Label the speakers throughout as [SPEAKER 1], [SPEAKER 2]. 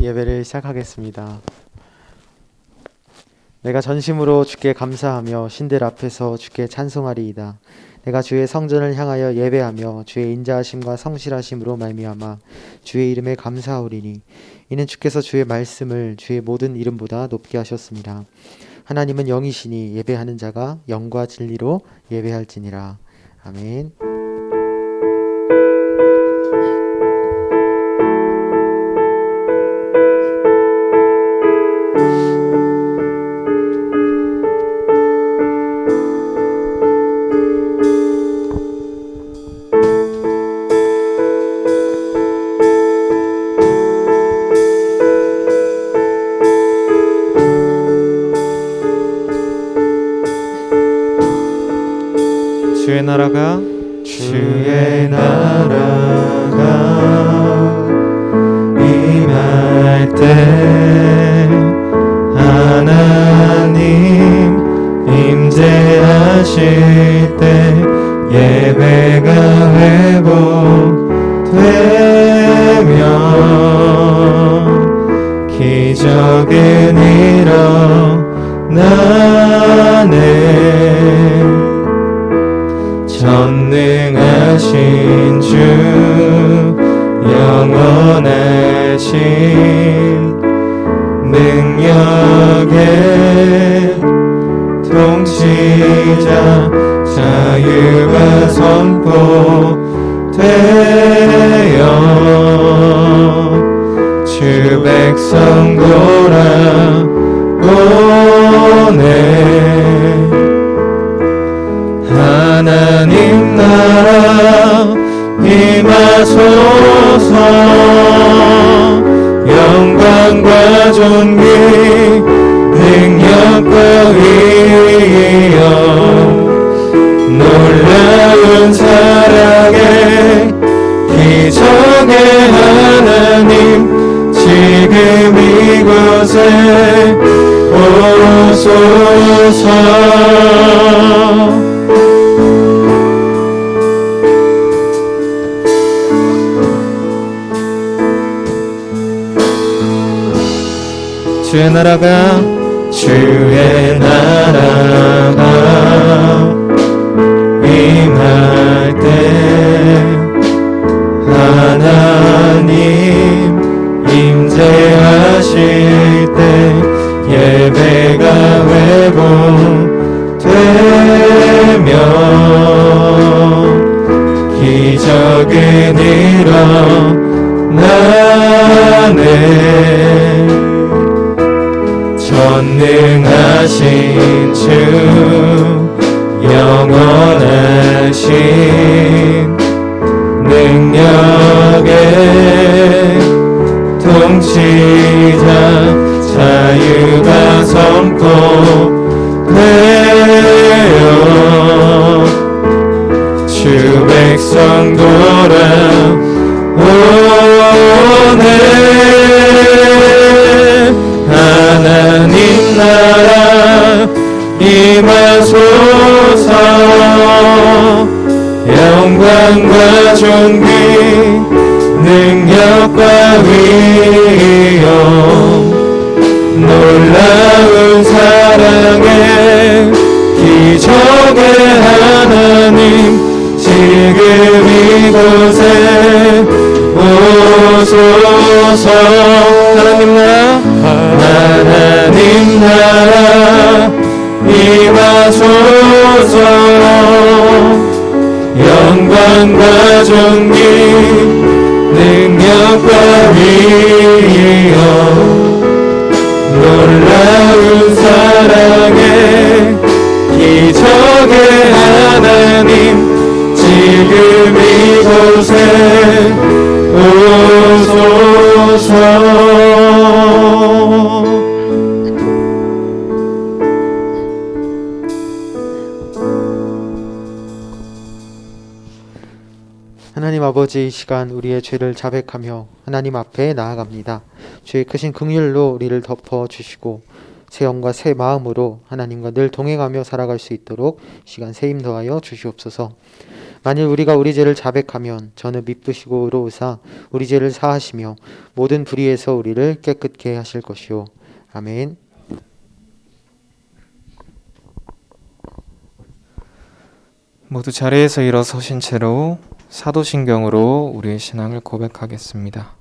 [SPEAKER 1] 예배를 시작하겠습니다. 내가 전심으로 주께 감사하며 신들 앞에서 주께 찬송하리이다. 내가 주의 성전을 향하여 예배하며 주의 인자하심과 성실하심으로 말미암아 주의 이름에 감사하오리니 이는 주께서 주의 말씀을 주의 모든 이름보다 높게 하셨습니다. 하나님은 영이시니 예배하는 자가 영과 진리로 예배할지니라. 아멘.
[SPEAKER 2] 주의 나라가 임할 때 하나님 임재하실 때 예배가 회복되며 기적은 일어나네. 전능하신 주 영원하신 능력의 통치자 자유가 선포되어 주 백성 돌아오네. 하나님 나라 임하소서. 영광과 존귀 능력과 위엄 놀라운 사랑의 기적의 하나님 지금 이곳에 오소서. 주의 나라가 임할 때 하나님 임재하실 때 예배가 회복되며 기적은 일어나네. 전능하신 주 영원하신 능력의 통치자 자유가 선포되어 주 백성 돌아오네. 하나님 나라 임하소서. 영광과 존귀 능력과 위엄 놀라운 사랑의 기적의 하나님 지금 이곳에 오소서. 하나님 나라 임하소서. 영광과 존귀 능력과 위엄 놀라운 사랑의 기적의 하나님 지금 이곳에 오소서.
[SPEAKER 1] 하나님 아버지, 이 시간 우리의 죄를 자백하며 하나님 앞에 나아갑니다. 주의 크신 긍휼로 우리를 덮어주시고 새 영과 새 마음으로 하나님과 늘 동행하며 살아갈 수 있도록 시간 세임 더하여 주시옵소서. 만일 우리가 우리 죄를 자백하면 저는 미쁘시고 의로우사 우리 죄를 사하시며 모든 불의에서 우리를 깨끗게 하실 것이요. 아멘.
[SPEAKER 3] 모두 자리에서 일어서신 채로 사도신경으로 우리의 신앙을 고백하겠습니다.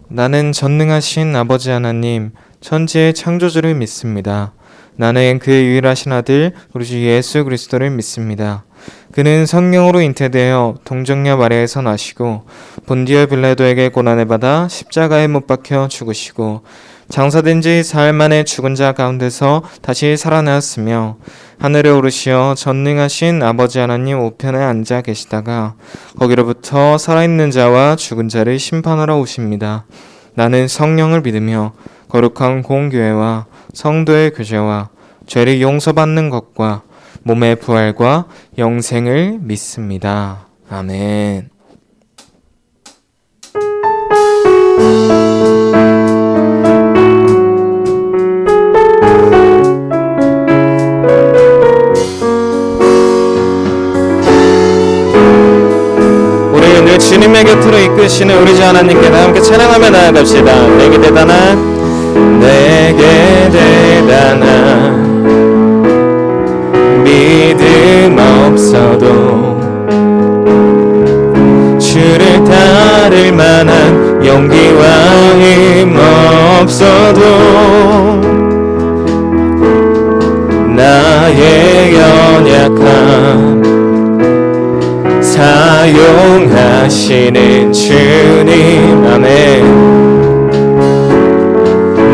[SPEAKER 3] 나는 전능하신 아버지 하나님, 천지의 창조주를 믿습니다. 나는 그의 유일하신 아들 우리 주 예수 그리스도를 믿습니다. 그는 성령으로 잉태되어 동정녀 마리아에서 나시고 본디오 빌라도에게 고난을 받아 십자가에 못 박혀 죽으시고 장사된 지 사흘 만에 죽은 자 가운데서 다시 살아나셨으며 하늘에 오르시어 전능하신 아버지 하나님 우편에 앉아 계시다가 거기로부터 살아있는 자와 죽은 자를 심판하러 오십니다. 나는 성령을 믿으며 거룩한 공교회와 성도의 교제와 죄를 용서받는 것과 몸의 부활과 영생을 믿습니다. 아멘.
[SPEAKER 2] 우리 늘 주님의 곁으로 이끄시는 우리 주 하나님께 다 함께 찬양하며 나아갑시다. 내게 대단한 믿음 없어도 주를 따를 만한 용기와 힘 없어도 나의 연약함 사용하시는 주님. 아멘.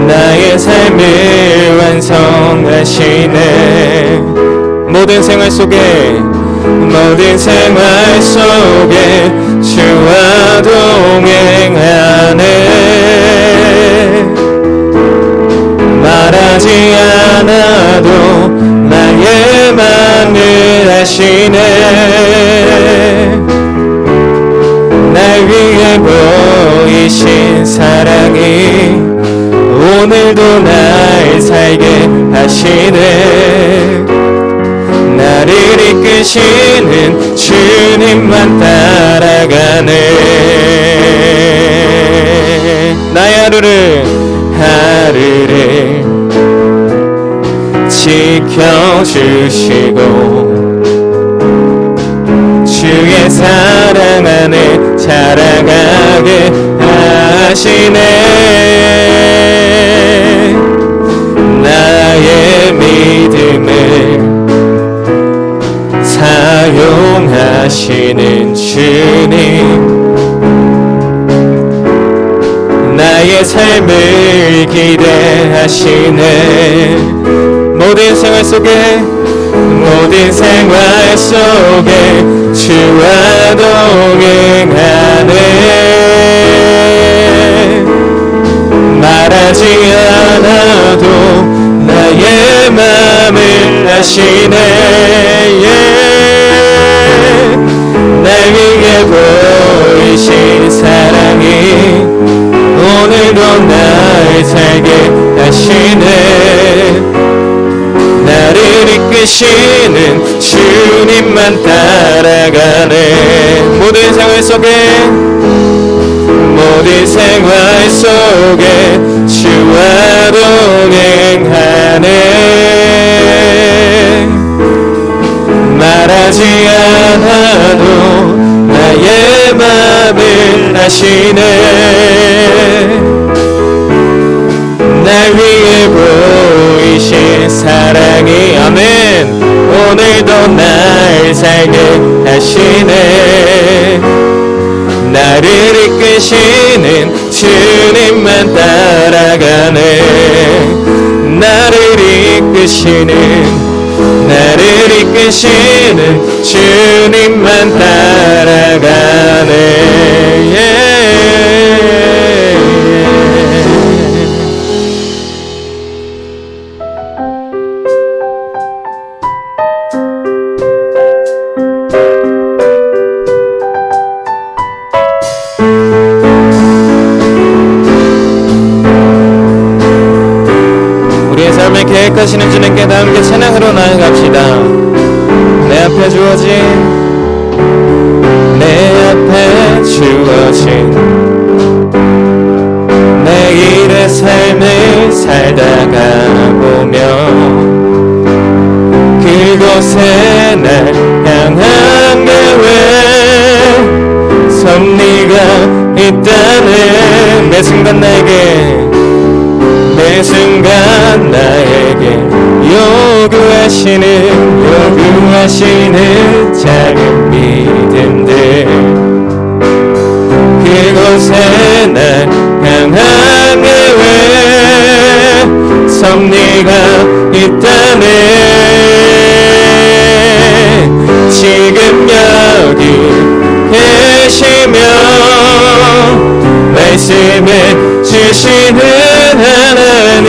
[SPEAKER 2] 나의 삶을 완성하시네. 모든 생활 속에 주와 동행하네. 말하지 않아도 나의 맘을 아시네. 날 위해 보이신 사랑이 오늘도 날 살게 하시네. 나를 이끄시는 주님만 따라가네. 나의 하루를 지켜주시고 주의 사랑 안에 자라가게 하시네. 나의 믿음을 사용하시는 주님. 나의 삶을 기대하시네. 모든 생활 속에 주와 동행하네. 말하지 않아도 나의 맘을 아시네. 날 위해 보이신 사랑이 오늘도 날 살게 하시네. 나를 이끄시는 주님만 따라가네. 모든 생활 속에 주와 동행하네. 말하지 않아도 나의 맘을 아시네. 날 위해 보이신 사랑이 아멘 오늘도 날 살게 하시네. 나를 이끄시는 주님만 따라가네. 나를 이끄시는 주님만 따라가네. 삶을 계획하시는 주님께 다 함께 찬양으로 나아갑시다. 내 앞에 주어진 내일의 삶을 살다가 보면 그곳에 날 향한 계획 섭리가 있다는 매 순간 나에게 요구하시는 작은 믿음들 그곳에 날 향한 계획 섭리가 있다네. 지금 여기 계시며 말씀을 주시는 하나님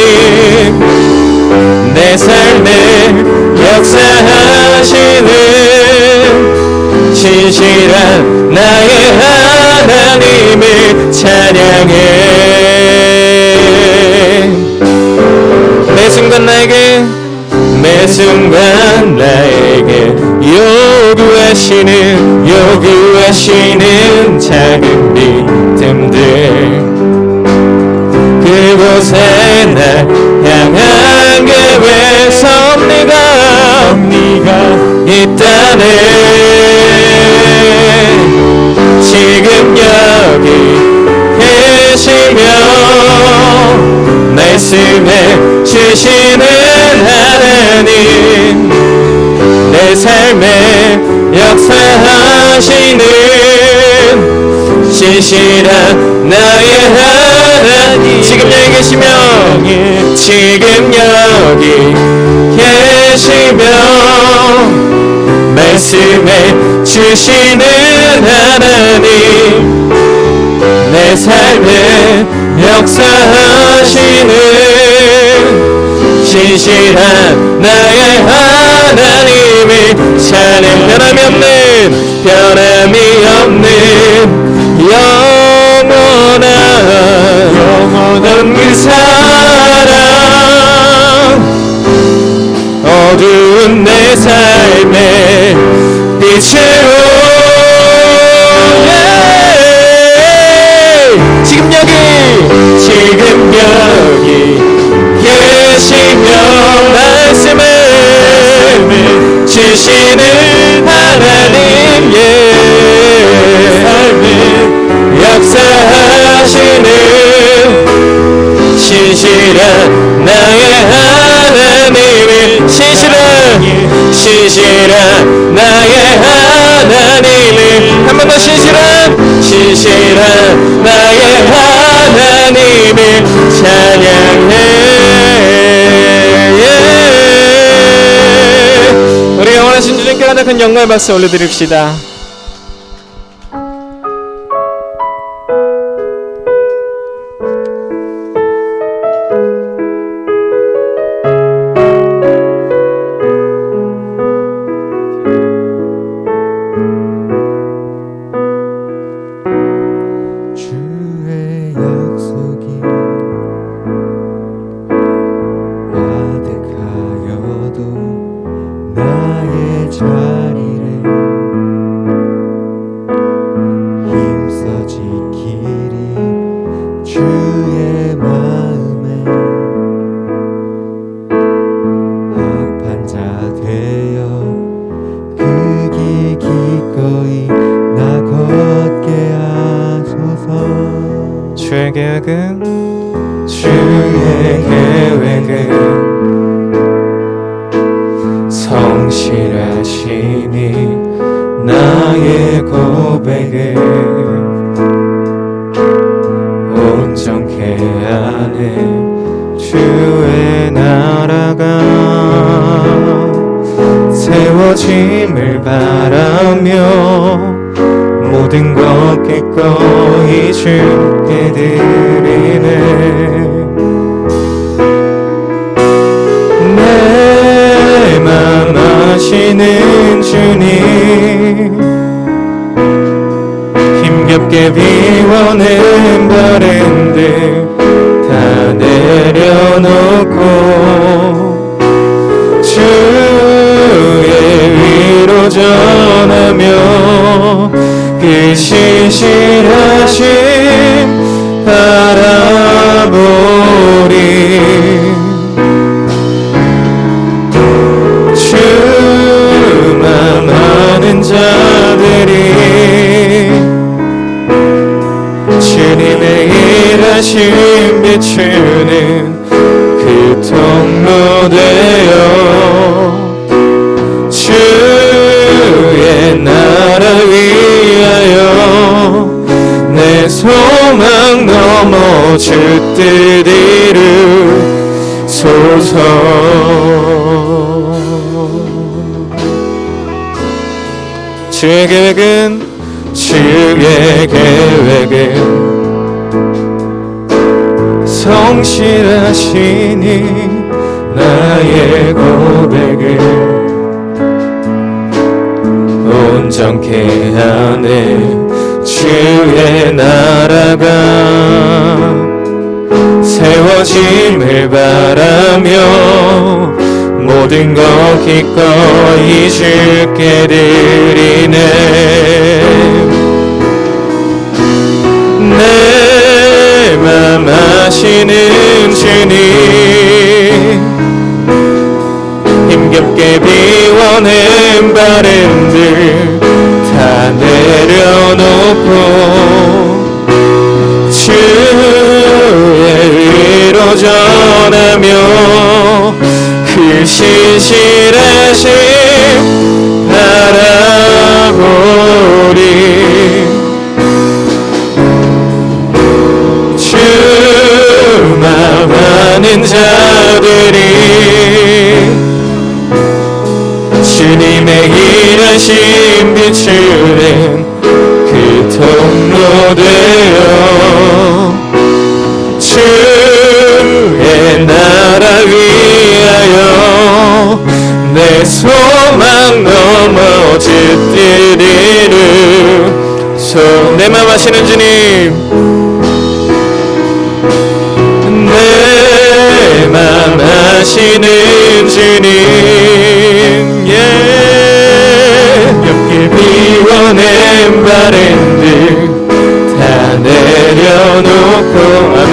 [SPEAKER 2] 내 삶에 역사하시는 신실한 나의 하나님을 찬양해. 매 순간 나에게 요구하시는 작은 믿음들 그곳에 날 향한 계획 섭리가 있다네. 지금 여기 계시며 말씀해 주시는 하나님 내 삶에 역사하시는 신실한 나의 하나님 지금 여기 계시며 말씀해 주시는 하나님 내 삶에 역사하시는 신실한 나의 하나님을 찬양. 변함이 없는 영원한 그 사랑 어두운 내 삶의 빛으로 지금 여기 계시며 말씀을 주시는 하나님 삶을 역사하시는 신실한 나의 하나님을 신실한 나의 하나님을 한 번 더 신실한 나의 하나님을 찬양해. 우리 영원하신 주님께 가장 큰 영광의 박수 올려드립시다.
[SPEAKER 3] 주의 계획은 성실하시니 나의 고백을 온전케 하는 주의 나라가 세워짐을 바라며 모든 것 기꺼이 주께 드리네. 내 맘 아시는 주님 힘겹게 비워낸 바람들 다 내려놓고 그 신실하심 바라보리. 주만 아는 자들이 주님의 일하심 비추는 그 통로 되어 주의 나라 위하여 내 소망 넘어 주 뜻 이루소서. 주의 계획은 성실하시니 나의 고백을 온전케 하네. 주의 나라가 세워짐을 바라며 모든 것 기꺼이 주께 드리네. 내 맘 아시는 주님, 힘겹게 비워낸 바램들 다 내려놓고 주의 의로 전하며 그 신실하심 바라보리. 주만 아는 자들이 주님의 일하심 비추는 그 통로 되어 주의 나라 위하여 내 소망 넘어 주 뜻 이루소. 내 맘 아시는 주님, 내 맘 아시는 주님, 옆길 비워낸 바램들 다 내려놓고 아멘.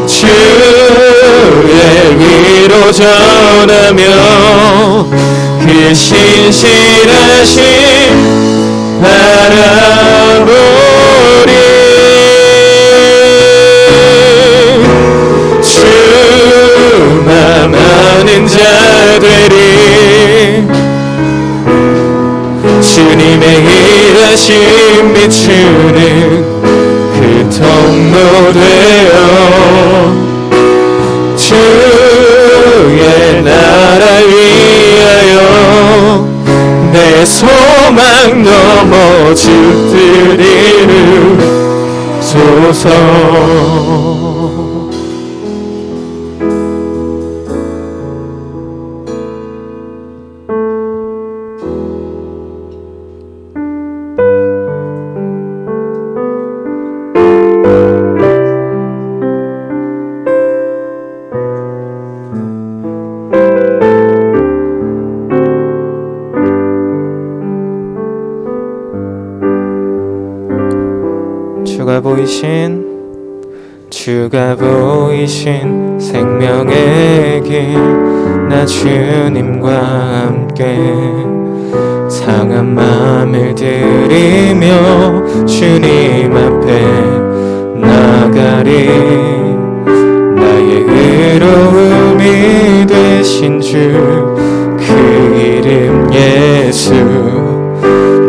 [SPEAKER 3] 주의 위로 전하며 그 신실하심 바라보리. 주만 아는 자들이 주님의 일하심 비추는 그 통로 되어 주의 나라 위하여 내 소망 넘어 주 뜻 이루소서. 주가 보이신 생명의 길, 나 주님과 함께 상한 마음을 들이며 주님 앞에 나가리. 나의 의로움이 되신 주 그 이름 예수,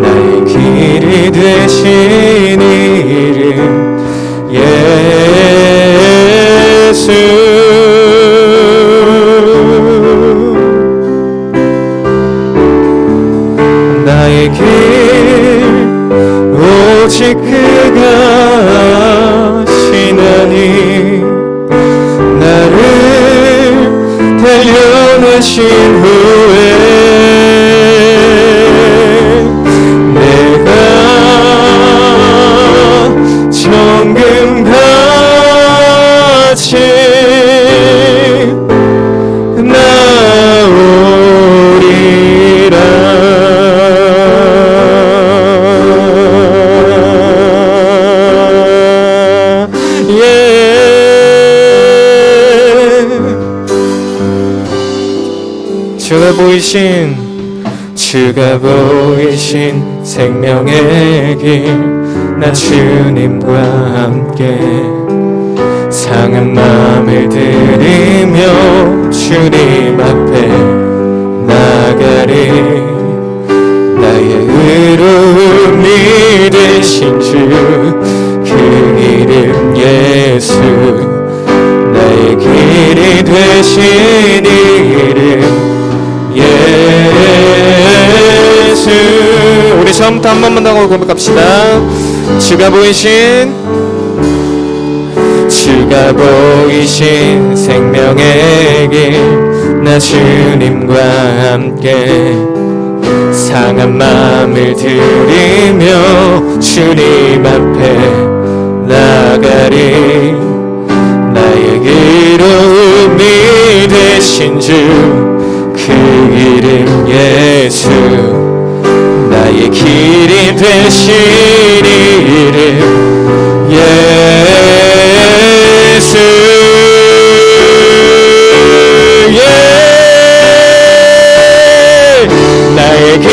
[SPEAKER 3] 나의 길이 되신 이름 예수. 나의 길 오직 그가 신하니 나를 달려내신 후에 내가 정금같이 나오리라. 주가 보이신 생명의 길 나 주님과 함께 상한 마음을 들이며 주님 앞에 나가리 나의 의로움이 되신 주 그 이름 예수 나의 길이 되신 이름 예수. 우리 처음부터 한 번만 더 고백합시다. 주가 보이신 생명의 길 나 주님과 함께 상한 마음을 들이며 주님 앞에 나가리 나의 의로움이 되신 주 그 이름 예수 나의 길이 되신 이름 예수 나의 길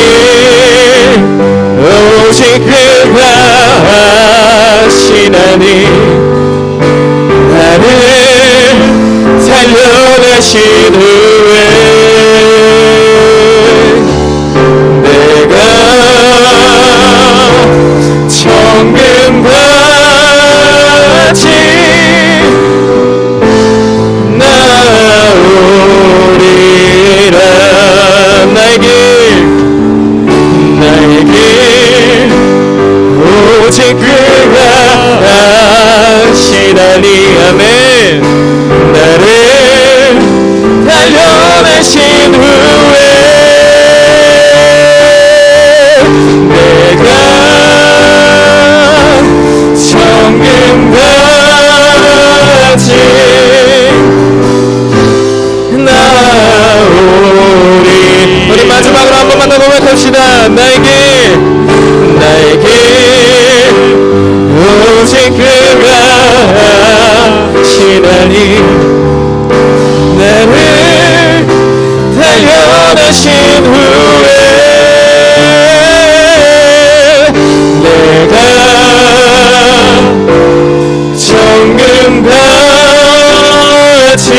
[SPEAKER 3] 오직 그가 하시나니 나를 살려내신 후에 내가 정금같이 나오리라 나의 길 오직 그가 하시나니 아멘 나를 달려내신 후에 내가 정금같이 나오리. 우리 마지막으로 한 번만 더 고백합시다. 나의 길 오직 그가 하시나니 나를 달려내신 후에 내가 정금같이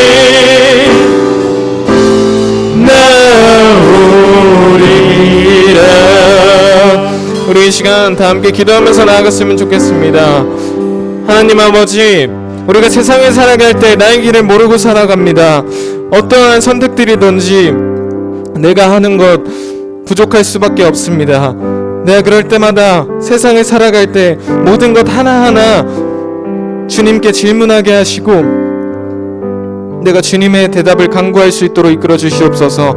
[SPEAKER 3] 나오리라. 우리 이 시간 다 함께 기도하면서 나아갔으면 좋겠습니다. 하나님 아버지, 우리가 세상에 살아갈 때 나의 길을 모르고 살아갑니다. 어떠한 선택들이든지 내가 하는 것 부족할 수밖에 없습니다. 내가 그럴 때마다 세상을 살아갈 때 모든 것 하나하나 주님께 질문하게 하시고 내가 주님의 대답을 간구할 수 있도록 이끌어 주시옵소서.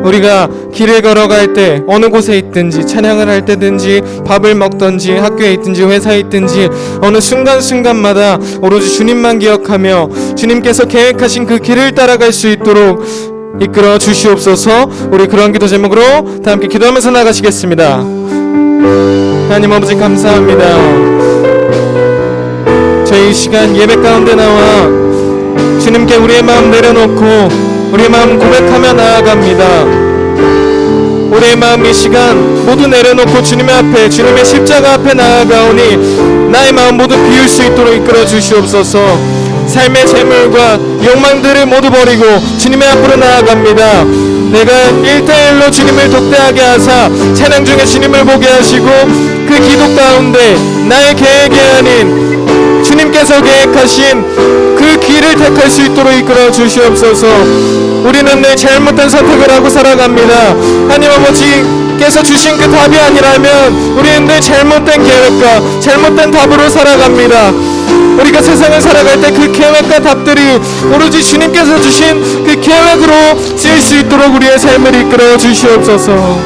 [SPEAKER 3] 우리가 길을 걸어갈 때 어느 곳에 있든지 찬양을 할 때든지 밥을 먹든지 학교에 있든지 회사에 있든지 어느 순간순간마다 오로지 주님만 기억하며 주님께서 계획하신 그 길을 따라갈 수 있도록 이끌어 주시옵소서. 우리 그런 기도 제목으로 다 함께 기도하면서 나가시겠습니다. 하나님 아버지 감사합니다. 저희 이 시간 예배 가운데 나와 주님께 우리의 마음 내려놓고 우리의 마음 고백하며 나아갑니다. 우리의 마음 이 시간 모두 내려놓고 주님의 앞에 주님의 십자가 앞에 나아가오니 나의 마음 모두 비울 수 있도록 이끌어 주시옵소서. 삶의 재물과 욕망들을 모두 버리고 주님의 앞으로 나아갑니다. 내가 1대1로 주님을 독대하게 하사 찬양 중에 주님을 보게 하시고 그 기도 가운데 나의 계획이 아닌 주님께서 계획하신 그 길을 택할 수 있도록 이끌어 주시옵소서. 우리는 늘 잘못된 선택을 하고 살아갑니다. 하나님 아버지께서 주신 그 답이 아니라면 우리는 늘 잘못된 계획과 잘못된 답으로 살아갑니다. 우리가 세상을 살아갈 때 그 계획과 답들이 오로지 주님께서 주신 그 계획으로 쓰일 수 있도록 우리의 삶을 이끌어 주시옵소서.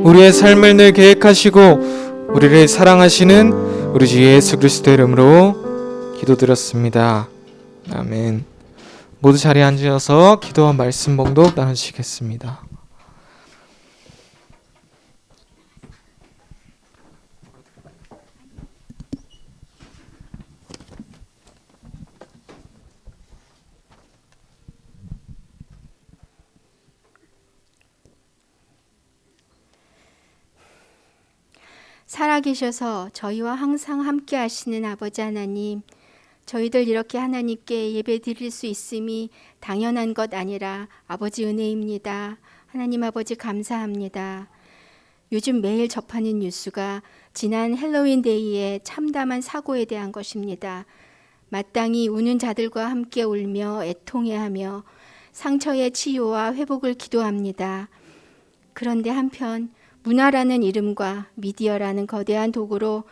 [SPEAKER 3] 우리의 삶을 늘 계획하시고 우리를 사랑하시는 우리 주 예수 그리스도의 이름으로 기도드렸습니다. 아멘. 모두 자리에 앉으셔서 기도와 말씀 봉독 나누시겠습니다.
[SPEAKER 4] 살아계셔서 저희와 항상 함께 하시는 아버지 하나님, 저희들 이렇게 하나님께 예배 드릴 수 있음이 당연한 것 아니라 아버지 은혜입니다. 하나님 아버지 감사합니다. 요즘 매일 접하는 뉴스가 지난 헬로윈 데이의 참담한 사고에 대한 것입니다. 마땅히 우는 자들과 함께 울며 애통해하며 상처의 치유와 회복을 기도합니다. 그런데 한편 문화라는 이름과 미디어라는 거대한 도구로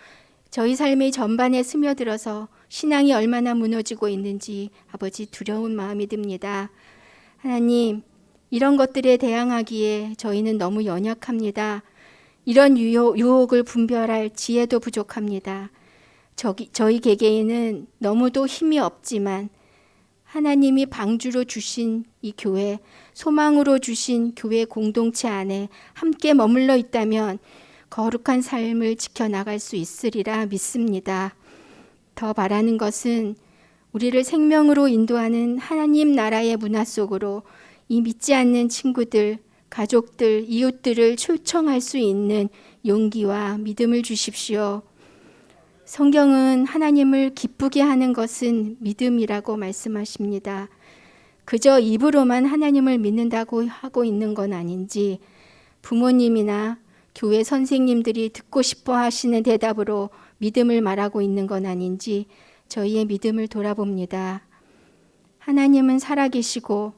[SPEAKER 4] 저희 삶의 전반에 스며들어서 신앙이 얼마나 무너지고 있는지 아버지 두려운 마음이 듭니다. 하나님, 이런 것들에 대항하기에 저희는 너무 연약합니다. 이런 유혹을 분별할 지혜도 부족합니다. 저희 개개인은 너무도 힘이 없지만 하나님이 방주로 주신 이 교회, 소망으로 주신 교회 공동체 안에 함께 머물러 있다면 거룩한 삶을 지켜나갈 수 있으리라 믿습니다. 더 바라는 것은 우리를 생명으로 인도하는 하나님 나라의 문화 속으로 이 믿지 않는 친구들, 가족들, 이웃들을 초청할 수 있는 용기와 믿음을 주십시오. 성경은 하나님을 기쁘게 하는 것은 믿음이라고 말씀하십니다. 그저 입으로만 하나님을 믿는다고 하고 있는 건 아닌지, 부모님이나 교회 선생님들이 듣고 싶어 하시는 대답으로 믿음을 말하고 있는 건 아닌지 저희의 믿음을 돌아봅니다. 하나님은 살아계시고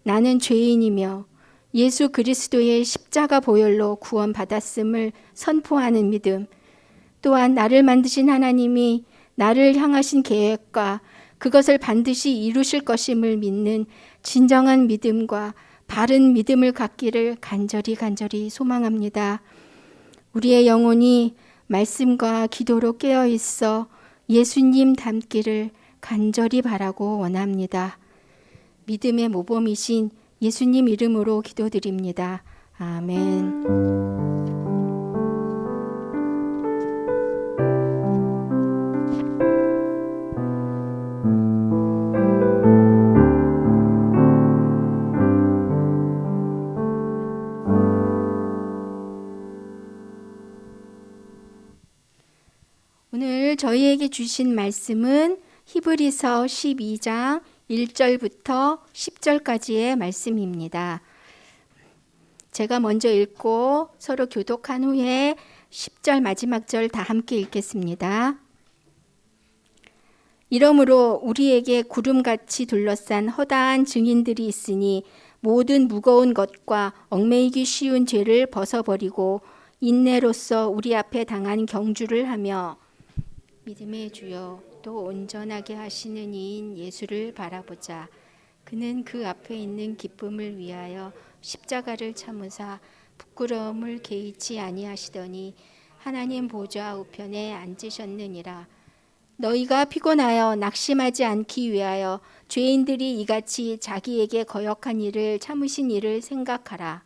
[SPEAKER 4] 나는 죄인이며 예수 그리스도의 십자가 보혈로 구원받았음을 선포하는 믿음, 또한 나를 만드신 하나님이 나를 향하신 계획과 그것을 반드시 이루실 것임을 믿는 진정한 믿음과 바른 믿음을 갖기를 간절히 소망합니다. 우리의 영혼이 말씀과 기도로 깨어 있어 예수님 닮기를 간절히 바라고 원합니다. 믿음의 모범이신 예수님 이름으로 기도드립니다. 아멘. 오늘 저희에게 주신 말씀은 히브리서 12장 1절부터 10절까지의 말씀입니다. 제가 먼저 읽고 서로 교독한 후에 10절 마지막 절 다 함께 읽겠습니다. 이러므로 우리에게 구름같이 둘러싼 허다한 증인들이 있으니 모든 무거운 것과 얽매이기 쉬운 죄를 벗어버리고 인내로써 우리 앞에 당한 경주를 하며 믿음의 주여 또 온전하게 하시는 이인 예수를 바라보자. 그는 그 앞에 있는 기쁨을 위하여 십자가를 참으사 부끄러움을 개의치 아니하시더니 하나님 보좌 우편에 앉으셨느니라. 너희가 피곤하여 낙심하지 않기 위하여 죄인들이 이같이 자기에게 거역한 일을 참으신 일을 생각하라.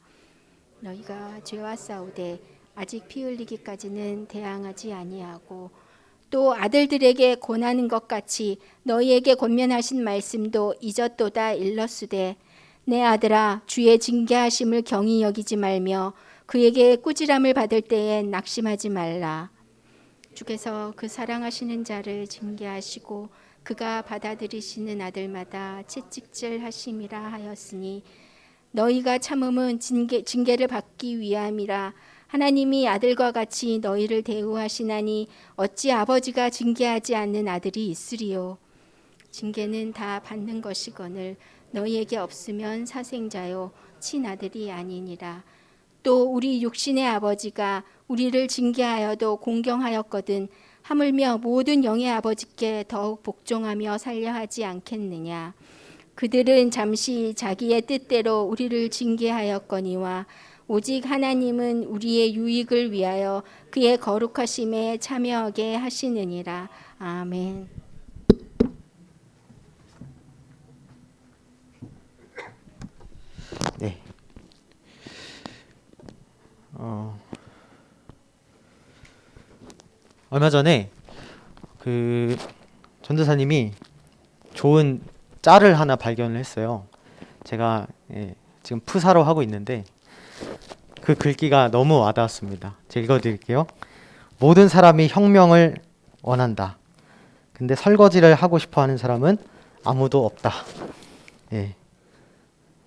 [SPEAKER 4] 너희가 죄와 싸우되 아직 피 흘리기까지는 대항하지 아니하고 또 아들들에게 권하는 것 같이 너희에게 권면하신 말씀도 잊었도다 일렀으되 내 아들아 주의 징계하심을 경히 여기지 말며 그에게 꾸지람을 받을 때에 낙심하지 말라. 주께서 그 사랑하시는 자를 징계하시고 그가 받아들이시는 아들마다 채찍질 하심이라 하였으니 너희가 참음은 징계를 받기 위함이라. 하나님이 아들과 같이 너희를 대우하시나니 어찌 아버지가 징계하지 않는 아들이 있으리요. 징계는 다 받는 것이거늘 너희에게 없으면 사생자요 친아들이 아니니라. 또 우리 육신의 아버지가 우리를 징계하여도 공경하였거든 하물며 모든 영의 아버지께 더욱 복종하며 살려 하지 않겠느냐. 그들은 잠시 자기의 뜻대로 우리를 징계하였거니와 오직 하나님은 우리의 유익을 위하여 그의 거룩하심에 참여하게 하시느니라. 아멘.
[SPEAKER 1] 네. 얼마 전에 그 전도사님이 좋은 짤을 하나 발견을 했어요. 제가 지금 푸사로 하고 있는데 그 글귀가 너무 와닿았습니다. 제가 읽어드릴게요. 모든 사람이 혁명을 원한다. 근데 설거지를 하고 싶어 하는 사람은 아무도 없다. 예.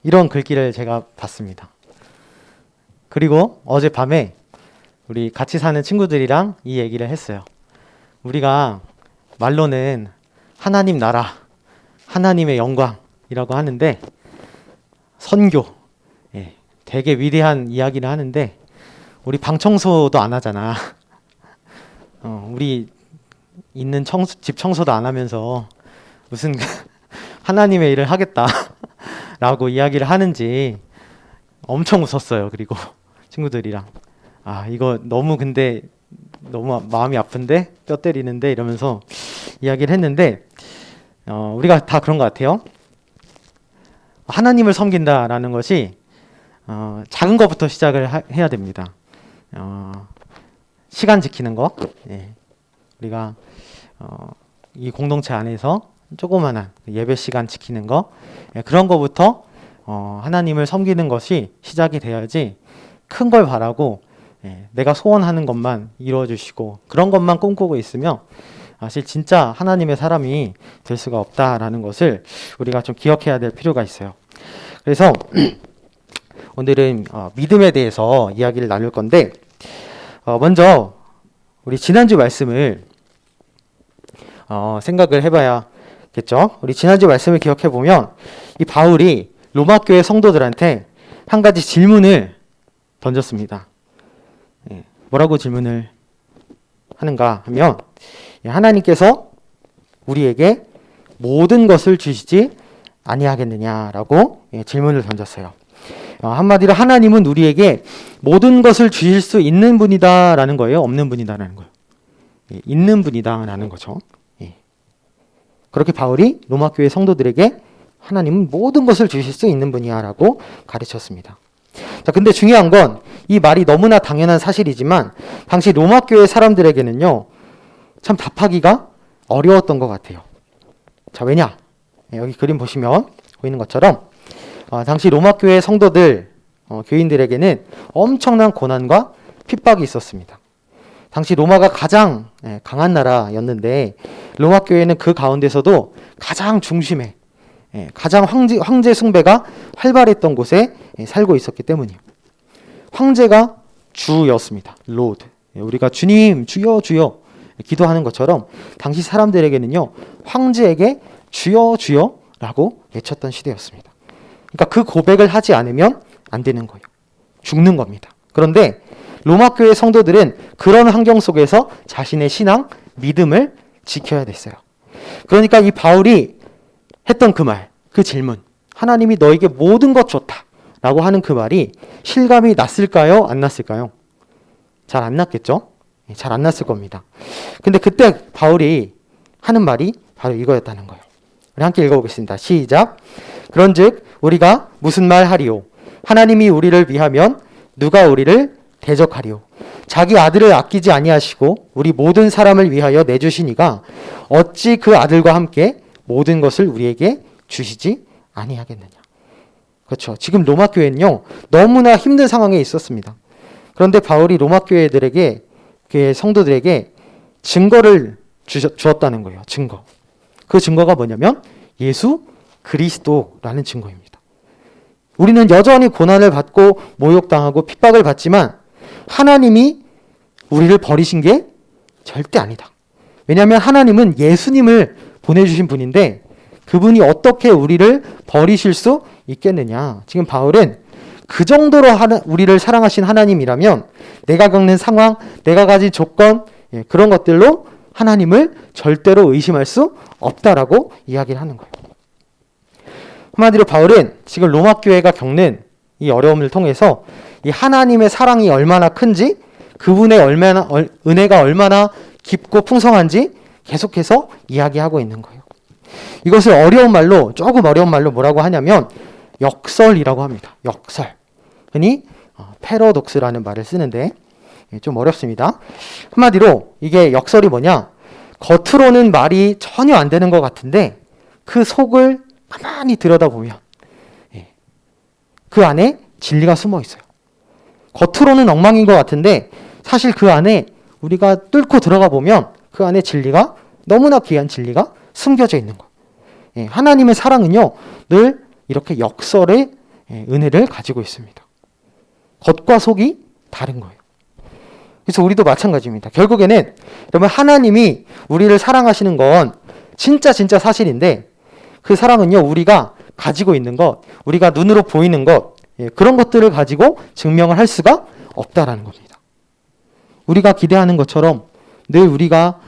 [SPEAKER 1] 이런 글귀를 제가 봤습니다. 그리고 어젯밤에 우리 같이 사는 친구들이랑 이 얘기를 했어요. 우리가 말로는 하나님 나라, 하나님의 영광이라고 하는데 선교, 예, 되게 위대한 이야기를 하는데 우리 방 청소도 안 하잖아. 우리 있는 집 청소도 안 하면서 무슨 하나님의 일을 하겠다라고 이야기를 하는지 엄청 웃었어요. 그리고 친구들이랑 이거 너무 근데 너무 마음이 아픈데 뼈 때리는데 이러면서 이야기를 했는데 우리가 다 그런 것 같아요. 하나님을 섬긴다라는 것이 작은 것부터 시작을 해야 됩니다. 시간 지키는 거, 예. 우리가 이 공동체 안에서 조그마한 예배 시간 지키는 거, 예, 그런 거부터 하나님을 섬기는 것이 시작이 돼야지 큰 걸 바라고 예, 내가 소원하는 것만 이루어 주시고 그런 것만 꿈꾸고 있으면 사실 진짜 하나님의 사람이 될 수가 없다라는 것을 우리가 좀 기억해야 될 필요가 있어요. 그래서 오늘은 믿음에 대해서 이야기를 나눌 건데 먼저 우리 지난주 말씀을 생각을 해봐야겠죠. 우리 지난주 말씀을 기억해 보면 이 바울이 로마 교회 성도들한테 한 가지 질문을 던졌습니다. 예, 뭐라고 질문을 하는가 하면 하나님께서 우리에게 모든 것을 주시지 아니하겠느냐라고 질문을 던졌어요. 한마디로 하나님은 우리에게 모든 것을 주실 수 있는 분이다라는 거예요? 없는 분이다라는 거예요? 예, 있는 분이다라는 거죠. 예. 그렇게 바울이 로마 교회 성도들에게 하나님은 모든 것을 주실 수 있는 분이야라고 가르쳤습니다. 자, 근데 중요한 건 이 말이 너무나 당연한 사실이지만 당시 로마 교회 사람들에게는요 참 답하기가 어려웠던 것 같아요. 자, 왜냐? 예, 여기 그림 보시면 보이는 것처럼 당시 로마 교회 성도들, 교인들에게는 엄청난 고난과 핍박이 있었습니다. 당시 로마가 가장 강한 나라였는데 로마 교회는 그 가운데서도 가장 중심에 가장 황제 숭배가 활발했던 곳에 살고 있었기 때문이에요. 황제가 주였습니다. 로드. 우리가 주님, 주여, 주여 기도하는 것처럼 당시 사람들에게는요 황제에게 주여, 주여라고 외쳤던 시대였습니다. 그러니까 그 고백을 하지 않으면 안 되는 거예요. 죽는 겁니다. 그런데 로마 교회 성도들은 그런 환경 속에서 자신의 신앙, 믿음을 지켜야 됐어요. 그러니까 이 바울이 했던 그 말, 그 질문, 하나님이 너에게 모든 것 줬다 라고 하는 그 말이 실감이 났을까요? 안 났을까요? 잘 안 났겠죠? 잘 안 났을 겁니다. 근데 그때 바울이 하는 말이 바로 이거였다는 거예요. 우리 함께 읽어보겠습니다. 시작. 그런즉 우리가 무슨 말 하리요? 하나님이 우리를 위하면 누가 우리를 대적하리요? 자기 아들을 아끼지 아니하시고 우리 모든 사람을 위하여 내주시니가 어찌 그 아들과 함께 모든 것을 우리에게 주시지 아니하겠느냐. 그렇죠. 지금 로마 교회는요 너무나 힘든 상황에 있었습니다. 그런데 바울이 로마 교회들에게, 교회 성도들에게 증거를 주었다는 거예요. 증거. 그 증거가 뭐냐면 예수 그리스도라는 증거입니다. 우리는 여전히 고난을 받고 모욕당하고 핍박을 받지만 하나님이 우리를 버리신 게 절대 아니다. 왜냐하면 하나님은 예수님을 보내주신 분인데 그분이 어떻게 우리를 버리실 수 있겠느냐. 지금 바울은 그 정도로 우리를 사랑하신 하나님이라면 내가 겪는 상황, 내가 가진 조건, 그런 것들로 하나님을 절대로 의심할 수 없다라고 이야기를 하는 거예요. 한마디로 바울은 지금 로마 교회가 겪는 이 어려움을 통해서 이 하나님의 사랑이 얼마나 큰지, 그분의 은혜가 얼마나 깊고 풍성한지 계속해서 이야기하고 있는 거예요. 이것을 조금 어려운 말로 뭐라고 하냐면 역설이라고 합니다. 역설. 흔히 패러독스라는 말을 쓰는데 좀 어렵습니다. 한마디로 이게 역설이 뭐냐? 겉으로는 말이 전혀 안 되는 것 같은데 그 속을 가만히 들여다보면 그 안에 진리가 숨어 있어요. 겉으로는 엉망인 것 같은데 사실 그 안에 우리가 뚫고 들어가 보면 그 안에 진리가, 너무나 귀한 진리가 숨겨져 있는 거예요. 예, 하나님의 사랑은요, 늘 이렇게 역설의 은혜를 가지고 있습니다. 겉과 속이 다른 거예요. 그래서 우리도 마찬가지입니다. 결국에는 여러분, 하나님이 우리를 사랑하시는 건 진짜 사실인데, 그 사랑은요, 우리가 가지고 있는 것, 우리가 눈으로 보이는 것, 그런 것들을 가지고 증명을 할 수가 없다라는 겁니다. 우리가 기대하는 것처럼 늘 우리가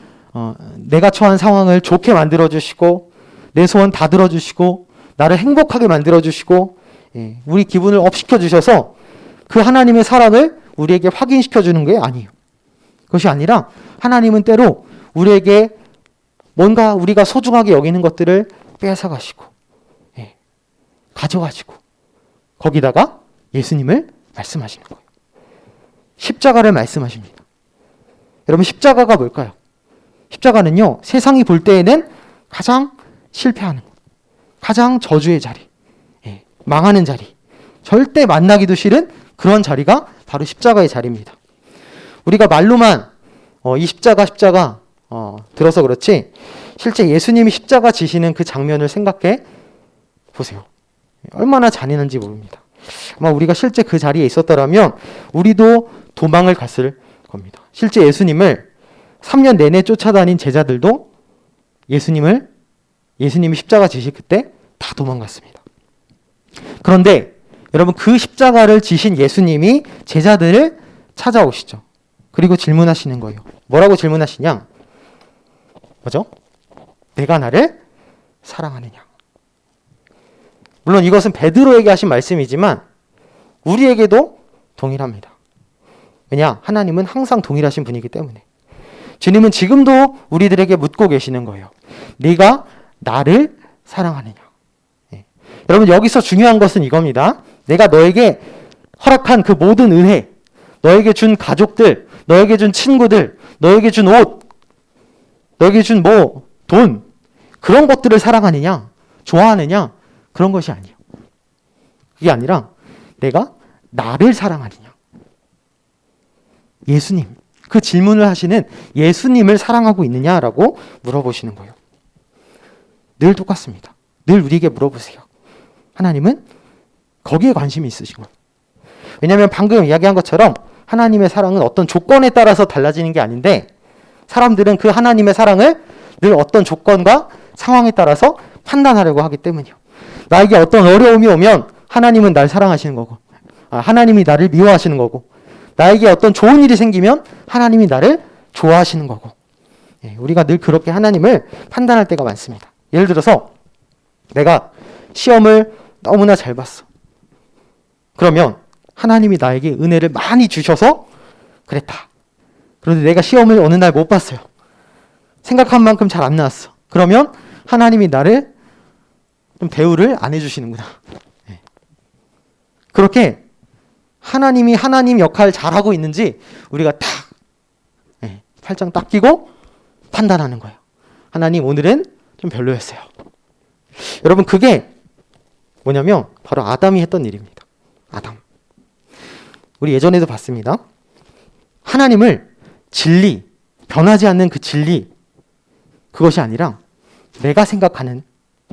[SPEAKER 1] 내가 처한 상황을 좋게 만들어주시고, 내 소원 다 들어주시고, 나를 행복하게 만들어주시고, 우리 기분을 업시켜 주셔서 그 하나님의 사랑을 우리에게 확인시켜 주는 게 아니에요. 그것이 아니라 하나님은 때로 우리에게 뭔가 우리가 소중하게 여기는 것들을 뺏어가시고, 가져가시고, 거기다가 예수님을 말씀하시는 거예요. 십자가를 말씀하십니다. 여러분, 십자가가 뭘까요? 십자가는요, 세상이 볼 때에는 가장 실패하는 것, 가장 저주의 자리, 망하는 자리, 절대 만나기도 싫은 그런 자리가 바로 십자가의 자리입니다. 우리가 말로만 이 십자가 들어서 그렇지, 실제 예수님이 십자가 지시는 그 장면을 생각해 보세요. 얼마나 잔인한지 모릅니다. 아마 우리가 실제 그 자리에 있었더라면 우리도 도망을 갔을 겁니다. 실제 예수님을 3년 내내 쫓아다닌 제자들도 예수님이 십자가 지실 그때 다 도망갔습니다. 그런데 여러분, 그 십자가를 지신 예수님이 제자들을 찾아오시죠. 그리고 질문하시는 거예요. 뭐라고 질문하시냐? 뭐죠? 내가 나를 사랑하느냐? 물론 이것은 베드로에게 하신 말씀이지만 우리에게도 동일합니다. 왜냐? 하나님은 항상 동일하신 분이기 때문에. 주님은 지금도 우리들에게 묻고 계시는 거예요. 네가 나를 사랑하느냐? 여러분, 여기서 중요한 것은 이겁니다. 내가 너에게 허락한 그 모든 은혜, 너에게 준 가족들, 너에게 준 친구들, 너에게 준 옷, 너에게 준 돈, 그런 것들을 사랑하느냐, 좋아하느냐, 그런 것이 아니에요. 그게 아니라 내가 나를 사랑하느냐. 예수님, 그 질문을 하시는 예수님을 사랑하고 있느냐라고 물어보시는 거예요. 늘 똑같습니다. 늘 우리에게 물어보세요. 하나님은 거기에 관심이 있으신 거예요. 왜냐하면 방금 이야기한 것처럼 하나님의 사랑은 어떤 조건에 따라서 달라지는 게 아닌데, 사람들은 그 하나님의 사랑을 늘 어떤 조건과 상황에 따라서 판단하려고 하기 때문이요. 나에게 어떤 어려움이 오면 하나님은 날 사랑하시는 거고, 하나님이 나를 미워하시는 거고, 나에게 어떤 좋은 일이 생기면 하나님이 나를 좋아하시는 거고, 우리가 늘 그렇게 하나님을 판단할 때가 많습니다. 예를 들어서 내가 시험을 너무나 잘 봤어. 그러면 하나님이 나에게 은혜를 많이 주셔서 그랬다. 그런데 내가 시험을 어느 날 못 봤어요. 생각한 만큼 잘 안 나왔어. 그러면 하나님이 나를 좀 대우를 안 해주시는구나. 그렇게 하나님이 하나님 역할 잘하고 있는지 우리가 딱 팔짱 딱 끼고 판단하는 거예요. 하나님, 오늘은 좀 별로였어요. 여러분, 그게 뭐냐면 바로 아담이 했던 일입니다. 아담. 우리 예전에도 봤습니다. 하나님을 진리, 변하지 않는 그 진리, 그것이 아니라 내가 생각하는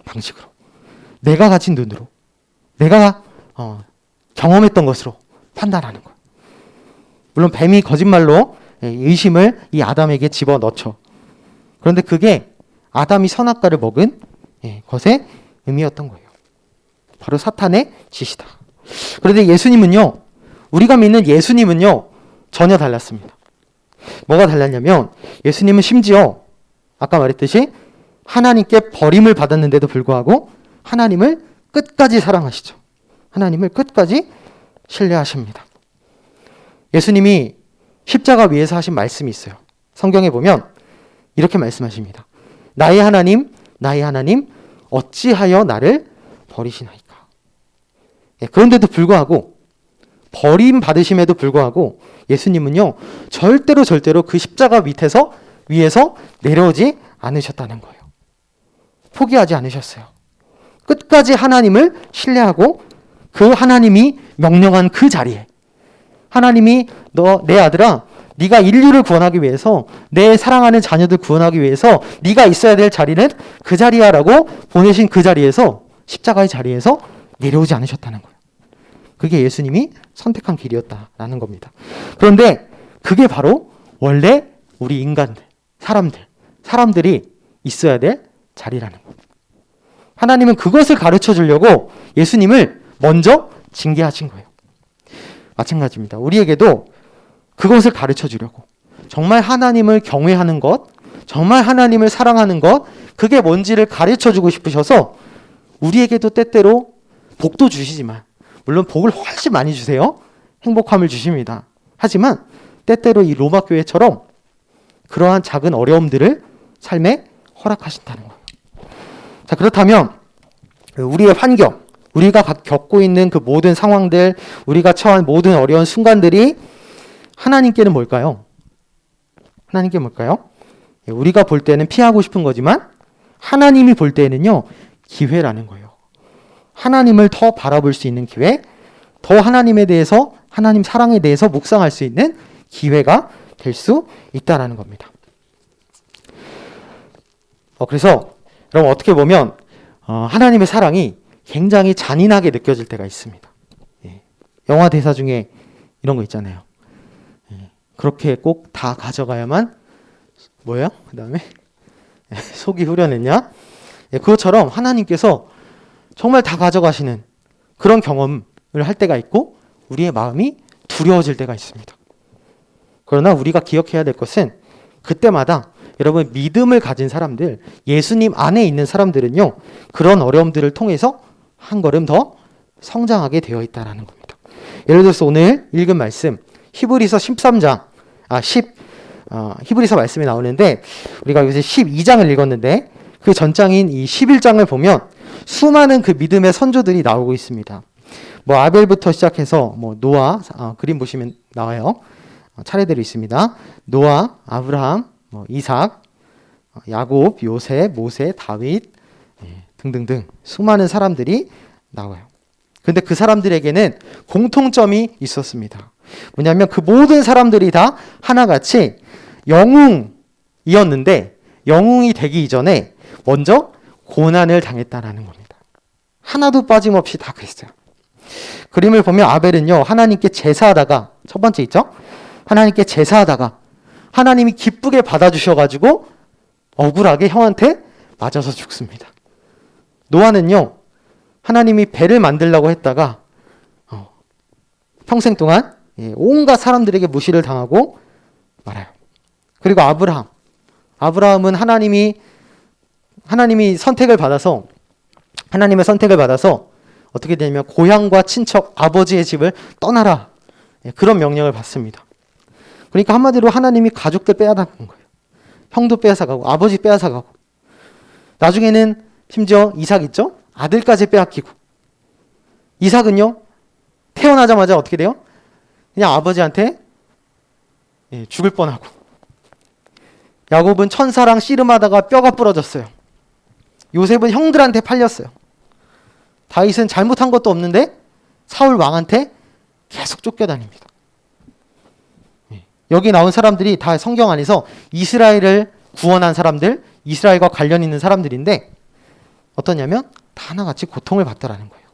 [SPEAKER 1] 방식으로, 내가 가진 눈으로, 내가 경험했던 것으로 판단하는 거예요. 물론 뱀이 거짓말로 의심을 이 아담에게 집어넣죠. 그런데 그게 아담이 선악과를 먹은 것의 의미였던 거예요. 바로 사탄의 짓이다. 그런데 예수님은요, 우리가 믿는 예수님은요, 전혀 달랐습니다. 뭐가 달랐냐면, 예수님은 심지어 아까 말했듯이 하나님께 버림을 받았는데도 불구하고 하나님을 끝까지 사랑하시죠. 하나님을 끝까지 신뢰하십니다. 예수님이 십자가 위에서 하신 말씀이 있어요. 성경에 보면 이렇게 말씀하십니다. 나의 하나님, 나의 하나님, 어찌하여 나를 버리시나이까. 그런데도 불구하고, 버림받으심에도 불구하고 예수님은요, 절대로 그 십자가 위에서 내려오지 않으셨다는 거예요. 포기하지 않으셨어요. 끝까지 하나님을 신뢰하고 그 하나님이 명령한 그 자리에, 하나님이 너 내 아들아, 네가 인류를 구원하기 위해서, 내 사랑하는 자녀들 구원하기 위해서 네가 있어야 될 자리는 그 자리야 라고 보내신 그 자리에서, 십자가의 자리에서 내려오지 않으셨다는 거예요. 그게 예수님이 선택한 길이었다라는 겁니다. 그런데 그게 바로 원래 우리 인간들, 사람들이 있어야 될 자리라는 거예요. 하나님은 그것을 가르쳐 주려고 예수님을 먼저 징계하신 거예요. 마찬가지입니다. 우리에게도 그것을 가르쳐 주려고, 정말 하나님을 경외하는 것, 정말 하나님을 사랑하는 것, 그게 뭔지를 가르쳐 주고 싶으셔서 우리에게도 때때로 복도 주시지만, 물론 복을 훨씬 많이 주세요. 행복함을 주십니다. 하지만 때때로 이 로마 교회처럼 그러한 작은 어려움들을 삶에 허락하신다는 거예요. 자, 그렇다면 우리의 환경, 우리가 겪고 있는 그 모든 상황들, 우리가 처한 모든 어려운 순간들이 하나님께는 뭘까요? 하나님께 뭘까요? 우리가 볼 때는 피하고 싶은 거지만 하나님이 볼 때는요, 기회라는 거예요. 하나님을 더 바라볼 수 있는 기회, 더 하나님에 대해서, 하나님 사랑에 대해서 묵상할 수 있는 기회가 될 수 있다는 겁니다. 그래서 여러분, 어떻게 보면 하나님의 사랑이 굉장히 잔인하게 느껴질 때가 있습니다. 영화 대사 중에 이런 거 있잖아요. 그렇게 꼭 다 가져가야만 뭐예요? 그 다음에 속이 후련했냐? 그것처럼 하나님께서 정말 다 가져가시는 그런 경험을 할 때가 있고, 우리의 마음이 두려워질 때가 있습니다. 그러나 우리가 기억해야 될 것은, 그때마다 여러분, 믿음을 가진 사람들, 예수님 안에 있는 사람들은요, 그런 어려움들을 통해서 한 걸음 더 성장하게 되어 있다는 겁니다. 예를 들어서 오늘 읽은 말씀, 히브리서 13장, 히브리서 말씀이 나오는데, 우리가 요새 12장을 읽었는데 그 전장인 이 11장을 보면 수많은 그 믿음의 선조들이 나오고 있습니다. 뭐 아벨부터 시작해서 뭐 노아, 그림 보시면 나와요. 차례대로 있습니다. 노아, 아브라함, 이삭, 야곱, 요셉, 모세, 다윗 등등등 수많은 사람들이 나와요. 근데 그 사람들에게는 공통점이 있었습니다. 뭐냐면 그 모든 사람들이 다 하나같이 영웅이었는데, 영웅이 되기 이전에 먼저 고난을 당했다라는 겁니다. 하나도 빠짐없이 다 그랬어요. 그림을 보면 아벨은요, 하나님께 제사하다가, 첫 번째 있죠? 하나님께 제사하다가 하나님이 기쁘게 받아주셔가지고 억울하게 형한테 맞아서 죽습니다. 노아는요, 하나님이 배를 만들려고 했다가 평생 동안 온갖 사람들에게 무시를 당하고 말아요. 그리고 아브라함은 하나님이 선택을 받아서, 하나님의 선택을 받아서 어떻게 되냐면 고향과 친척, 아버지의 집을 떠나라, 그런 명령을 받습니다. 그러니까 한마디로 하나님이 가족들 빼앗아간 거예요. 형도 빼앗아가고 아버지 빼앗아가고, 나중에는 심지어 이삭 있죠? 아들까지 빼앗기고. 이삭은요, 태어나자마자 어떻게 돼요? 그냥 아버지한테 죽을 뻔하고. 야곱은 천사랑 씨름하다가 뼈가 부러졌어요. 요셉은 형들한테 팔렸어요. 다윗은 잘못한 것도 없는데 사울 왕한테 계속 쫓겨다닙니다. 여기 나온 사람들이 다 성경 안에서 이스라엘을 구원한 사람들, 이스라엘과 관련 있는 사람들인데, 어떠냐면 다 하나같이 고통을 받더라는 거예요.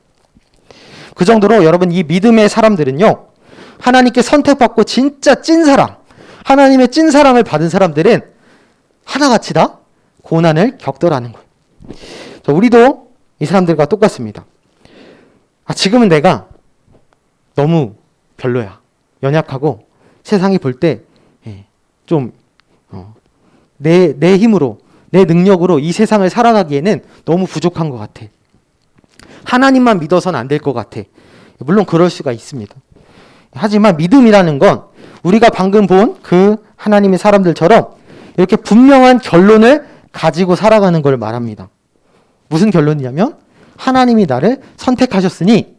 [SPEAKER 1] 그 정도로 여러분, 이 믿음의 사람들은요, 하나님께 선택받고 진짜 찐사랑, 하나님의 찐사랑을 받은 사람들은 하나같이 다 고난을 겪더라는 거예요. 우리도 이 사람들과 똑같습니다. 지금은 내가 너무 별로야, 연약하고 세상이 볼 때 좀 내 힘으로, 내 능력으로 이 세상을 살아가기에는 너무 부족한 것 같아. 하나님만 믿어서는 안 될 것 같아. 물론 그럴 수가 있습니다. 하지만 믿음이라는 건 우리가 방금 본 그 하나님의 사람들처럼 이렇게 분명한 결론을 가지고 살아가는 걸 말합니다. 무슨 결론이냐면, 하나님이 나를 선택하셨으니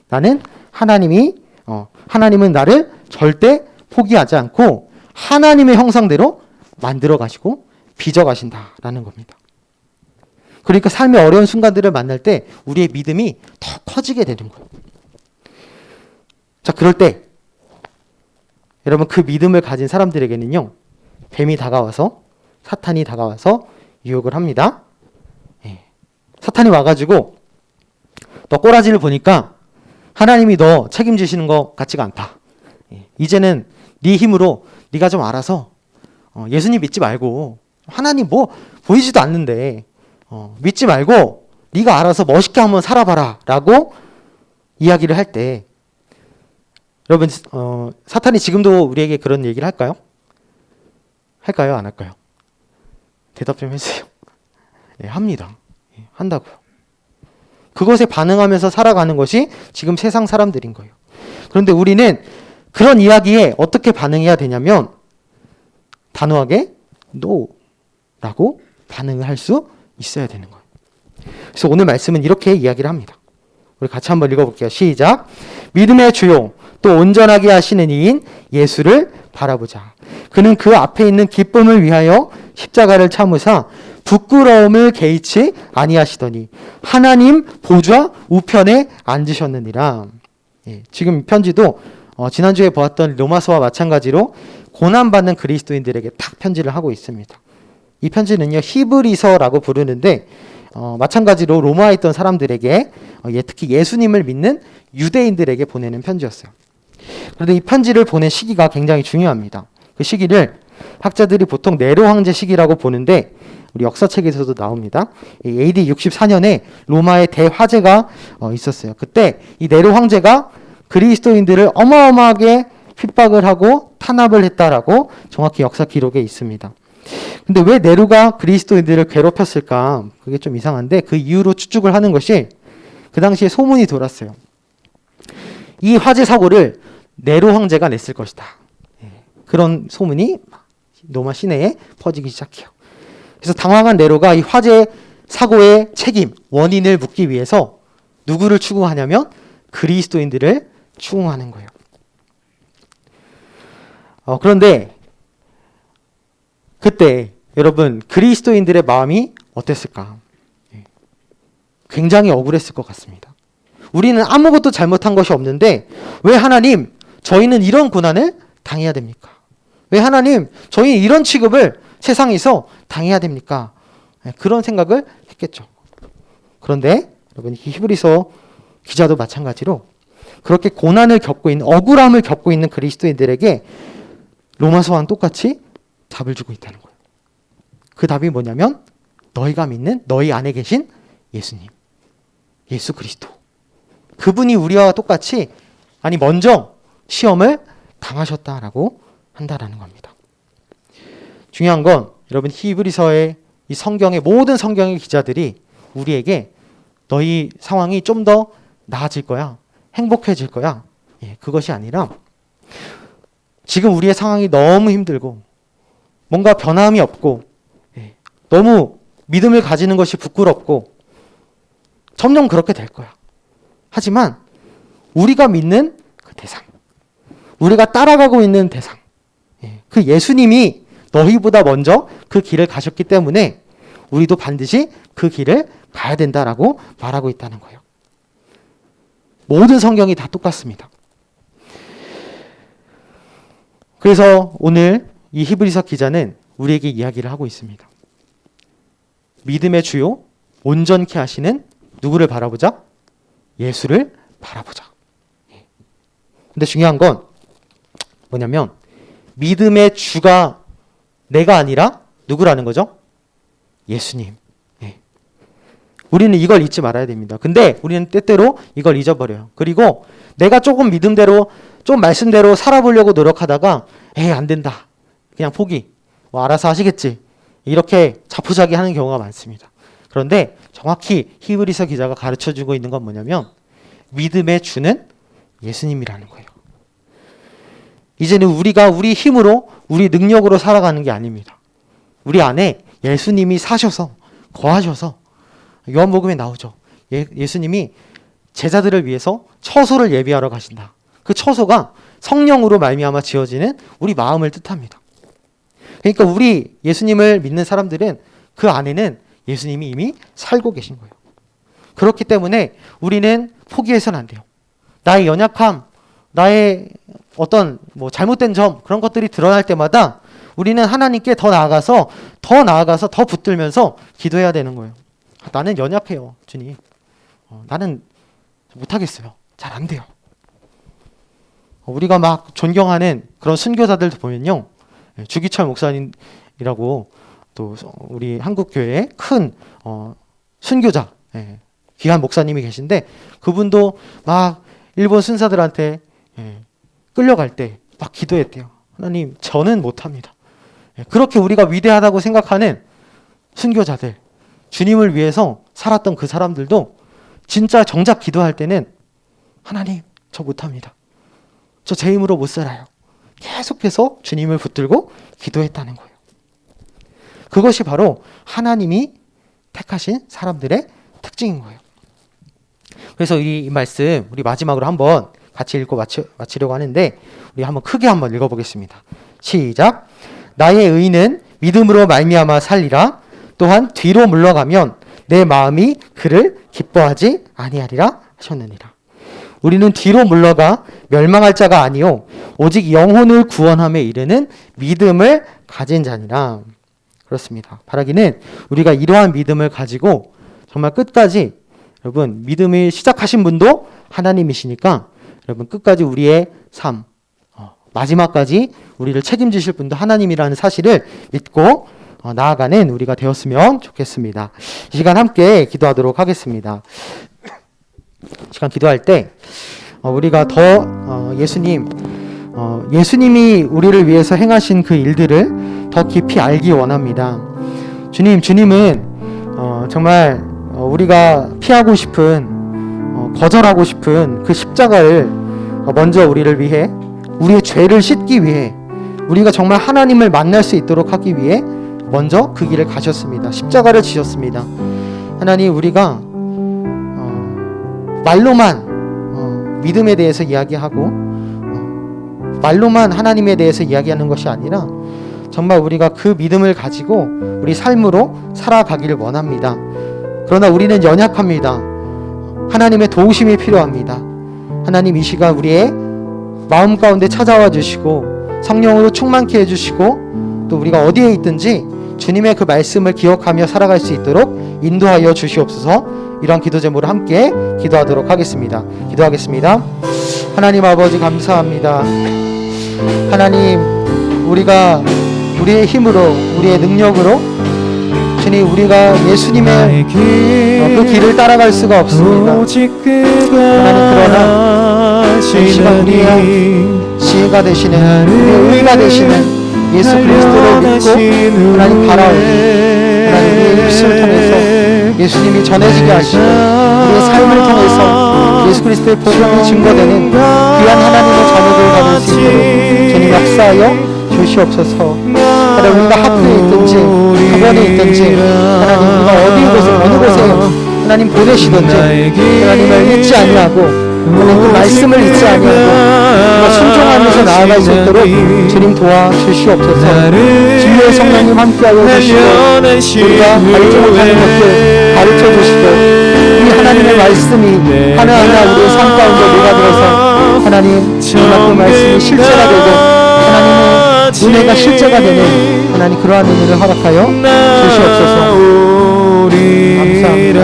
[SPEAKER 1] 나는 하나님은 나를 절대 포기하지 않고 하나님의 형상대로 만들어 가시고 빚어 가신다라는 겁니다. 그러니까 삶의 어려운 순간들을 만날 때 우리의 믿음이 더 커지게 되는 거예요. 자, 그럴 때 여러분 그 믿음을 가진 사람들에게는요. 뱀이 다가와서 사탄이 다가와서 유혹을 합니다. 사탄이 와가지고 너 꼬라지를 보니까 하나님이 너 책임지시는 것 같지가 않다. 이제는 네 힘으로 네가 좀 알아서 예수님 믿지 말고 하나님 뭐 보이지도 않는데 믿지 말고 네가 알아서 멋있게 한번 살아봐라 라고 이야기를 할 때 여러분 사탄이 지금도 우리에게 그런 얘기를 할까요? 할까요? 안 할까요? 대답 좀 해주세요. 합니다. 한다고요. 그것에 반응하면서 살아가는 것이 지금 세상 사람들인 거예요. 그런데 우리는 그런 이야기에 어떻게 반응해야 되냐면 단호하게 NO라고 반응을 할 수 있어야 되는 거예요. 그래서 오늘 말씀은 이렇게 이야기를 합니다. 우리 같이 한번 읽어볼게요. 시작. 믿음의 주요 또 온전하게 하시는 이인 예수를 바라보자. 그는 그 앞에 있는 기쁨을 위하여 십자가를 참으사 부끄러움을 개의치 아니하시더니 하나님 보좌 우편에 앉으셨느니라. 지금 이 편지도 지난주에 보았던 로마서와 마찬가지로 고난받는 그리스도인들에게 딱 편지를 하고 있습니다. 이 편지는요 히브리서라고 부르는데 마찬가지로 로마에 있던 사람들에게 특히 예수님을 믿는 유대인들에게 보내는 편지였어요. 그런데 이 편지를 보낸 시기가 굉장히 중요합니다. 그 시기를 학자들이 보통 네로 황제 시기라고 보는데 우리 역사책에서도 나옵니다. AD 64년에 로마의 대화재가 있었어요. 그때 이 네로 황제가 그리스도인들을 어마어마하게 핍박을 하고 탄압을 했다라고 정확히 역사 기록에 있습니다. 근데 왜 네로가 그리스도인들을 괴롭혔을까? 그게 좀 이상한데 그 이유로 추측을 하는 것이 그 당시에 소문이 돌았어요. 이 화재 사고를 네로 황제가 냈을 것이다. 그런 소문이 로마 시내에 퍼지기 시작해요. 그래서 당황한 네로가 이 화재 사고의 책임, 원인을 묻기 위해서 누구를 추궁하냐면 그리스도인들을 추궁하는 거예요. 그런데 그때 여러분 그리스도인들의 마음이 어땠을까? 굉장히 억울했을 것 같습니다. 우리는 아무것도 잘못한 것이 없는데 왜 하나님 저희는 이런 고난을 당해야 됩니까? 왜 하나님 저희는 이런 취급을 세상에서 당해야 됩니까? 그런 생각을 했겠죠. 그런데 여러분 히브리서 기자도 마찬가지로 그렇게 고난을 겪고 있는 억울함을 겪고 있는 그리스도인들에게 로마서와는 똑같이 답을 주고 있다는 거예요. 그 답이 뭐냐면 너희가 믿는 너희 안에 계신 예수님, 예수 그리스도. 그분이 우리와 똑같이 먼저 시험을 당하셨다라고 한다라는 겁니다. 중요한 건 여러분 히브리서의 이 성경의 모든 성경의 기자들이 우리에게 너희 상황이 좀 더 나아질 거야, 행복해질 거야. 그것이 아니라 지금 우리의 상황이 너무 힘들고 뭔가 변함이 없고 너무 믿음을 가지는 것이 부끄럽고 점점 그렇게 될 거야. 하지만 우리가 믿는 그 대상, 우리가 따라가고 있는 대상, 그 예수님이 너희보다 먼저 그 길을 가셨기 때문에 우리도 반드시 그 길을 가야 된다라고 말하고 있다는 거예요. 모든 성경이 다 똑같습니다. 그래서 오늘 이 히브리서 기자는 우리에게 이야기를 하고 있습니다. 믿음의 주요 온전케 하시는 누구를 바라보자? 예수를 바라보자. 근데 중요한 건 뭐냐면 믿음의 주가 내가 아니라 누구라는 거죠? 예수님. 우리는 이걸 잊지 말아야 됩니다. 근데 우리는 때때로 이걸 잊어버려요. 그리고 내가 조금 믿음대로 좀 말씀대로 살아보려고 노력하다가 안 된다. 그냥 포기. 알아서 하시겠지. 이렇게 자포자기 하는 경우가 많습니다. 그런데 정확히 히브리서 기자가 가르쳐주고 있는 건 뭐냐면 믿음의 주는 예수님이라는 거예요. 이제는 우리가 우리 힘으로 우리 능력으로 살아가는 게 아닙니다. 우리 안에 예수님이 사셔서 거하셔서 요한복음에 나오죠. 예수님이 제자들을 위해서 처소를 예비하러 가신다. 그 처소가 성령으로 말미암아 지어지는 우리 마음을 뜻합니다. 그러니까 우리 예수님을 믿는 사람들은 그 안에는 예수님이 이미 살고 계신 거예요. 그렇기 때문에 우리는 포기해서는 안 돼요. 나의 연약함, 나의 어떤 뭐 잘못된 점 그런 것들이 드러날 때마다 우리는 하나님께 더 나아가서 더 붙들면서 기도해야 되는 거예요. 나는 연약해요, 주님. 나는 못하겠어요. 잘 안 돼요. 우리가 막 존경하는 그런 순교자들도 보면요, 주기철 목사님이라고 또 우리 한국교회의 큰 순교자, 귀한 목사님이 계신데, 그분도 막 일본 순사들한테 끌려갈 때 막 기도했대요. 하나님, 저는 못합니다. 그렇게 우리가 위대하다고 생각하는 순교자들, 주님을 위해서 살았던 그 사람들도 진짜 정작 기도할 때는 하나님, 저 못합니다. 저 제 힘으로 못 살아요. 계속해서 주님을 붙들고 기도했다는 거예요. 그것이 바로 하나님이 택하신 사람들의 특징인 거예요. 그래서 이 말씀 우리 마지막으로 한번 같이 읽고 마치려고 하는데, 우리 한번 크게 한번 읽어보겠습니다. 시작. 나의 의인은 믿음으로 말미암아 살리라. 또한 뒤로 물러가면 내 마음이 그를 기뻐하지 아니하리라 하셨느니라. 우리는 뒤로 물러가 멸망할 자가 아니요 오직 영혼을 구원함에 이르는 믿음을 가진 자니라. 그렇습니다. 바라기는 우리가 이러한 믿음을 가지고 정말 끝까지, 여러분, 믿음을 시작하신 분도 하나님이시니까 여러분 끝까지 우리의 삶, 마지막까지 우리를 책임지실 분도 하나님이라는 사실을 믿고 나아가는 우리가 되었으면 좋겠습니다. 이 시간 함께 기도하도록 하겠습니다. 시간 기도할 때 우리가 더 예수님이 우리를 위해서 행하신 그 일들을 더 깊이 알기 원합니다. 주님은 정말 우리가 피하고 싶은, 거절하고 싶은 그 십자가를 먼저 우리를 위해, 우리의 죄를 씻기 위해, 우리가 정말 하나님을 만날 수 있도록 하기 위해 먼저 그 길을 가셨습니다. 십자가를 지셨습니다. 하나님, 우리가 말로만 믿음에 대해서 이야기하고 말로만 하나님에 대해서 이야기하는 것이 아니라 정말 우리가 그 믿음을 가지고 우리 삶으로 살아가기를 원합니다. 그러나 우리는 연약합니다. 하나님의 도우심이 필요합니다. 하나님, 이 시간 우리의 마음 가운데 찾아와 주시고 성령으로 충만케 해주시고, 또 우리가 어디에 있든지 주님의 그 말씀을 기억하며 살아갈 수 있도록 인도하여 주시옵소서. 이러한 기도 제목으로 함께 기도하도록 하겠습니다. 기도하겠습니다. 하나님 아버지, 감사합니다. 하나님, 우리가 우리의 힘으로, 우리의 능력으로, 주님, 우리가 예수님의 그 길을 따라갈 수가 없습니다. 하나님, 그러나 이 시간 우리의 지혜가 되시는, 우리의 의가 되시는 예수 그리스도를 믿고 하나님 바라오니, 하나님, 우리의 입술을 통해서 예수님이 전해지게 하시고 우리의 삶을 통해서 예수 그리스도의 복음이 증거되는 귀한 하나님의 자녀들 받을 수 있도록 주님 역사하여 주시옵소서. 하나님, 우리가 학교에 있든지 학원에 있든지 하나님, 우리가 어느 곳에 하나님 보내시든지 하나님을 잊지 아니하고, 하나님 그 말씀을 잊지 아니하고 우리가 순종하면서 나아갈 수 있도록 주님 도와주시옵소서. 주의 성령님 함께하여 주시고 우리가 알지 못하는 것들 가르쳐 주시고, 이 하나님의 말씀이 하나하나 우리의 삶 가운데 녹아들어서 하나님, 그 말씀이 실제가 되고 하나님의 은혜가 실제가 되는 하나님, 그러한 은혜를 허락하여 주시옵소서. 감사합니다.